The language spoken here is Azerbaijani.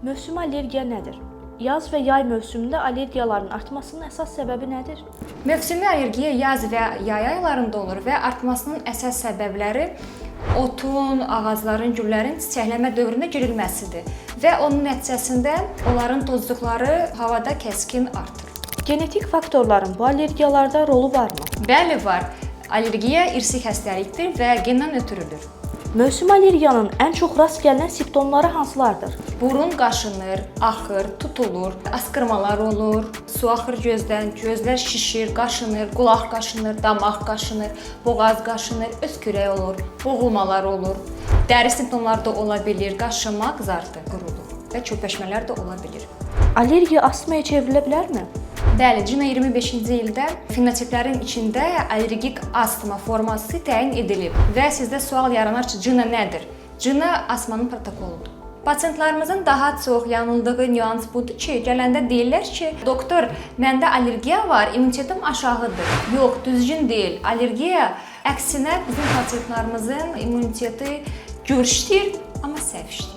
Mövsümi allergiya nədir? Yaz və yay mövsümündə allergiyaların artmasının əsas səbəbi nədir? Mövsümi allergiya yaz və yay aylarında olur və artmasının əsas səbəbləri otun, ağacların, güllərin çiçəkləmə dövrünə girilməsidir və onun nəticəsində onların tozluqları havada kəskin artır. Genetik faktorların bu allergiyalarda rolu varmı? Bəli, var. Allergiya irsi xəstəlikdir və gendən ötürülür. Mövsümi allergiyanın ən çox rast gəlinən simptomları hansılardır? Burun qaşınır, axır, tutulur, askırmalar olur, su axır gözdən, gözlər şişir, qaşınır, qulaq qaşınır, damaq qaşınır, boğaz qaşınır, öskürək olur, boğulmalar olur. Dəri simptomları da ola bilir, qaşınma, qızartı, quruluq və çöpləşmələr də ola bilir. Allergiya astmaya çevrilə bilərmi? Bəli, CINA 25-ci ildə fenotiplərin içində allergik astma forması təyin edilib və sizdə sual yaranar ki, CINA nədir? CINA astmanın protokoludur. Pasientlərimizin daha çox yanıldığı nüans budur ki, gələndə deyirlər ki, doktor, məndə allergiya var, immunitetim aşağıdır. Yox, düzgün deyil. Allergiya əksinə bizim pasientlərimizin immuniteti güclüdür, amma səhv işləyir.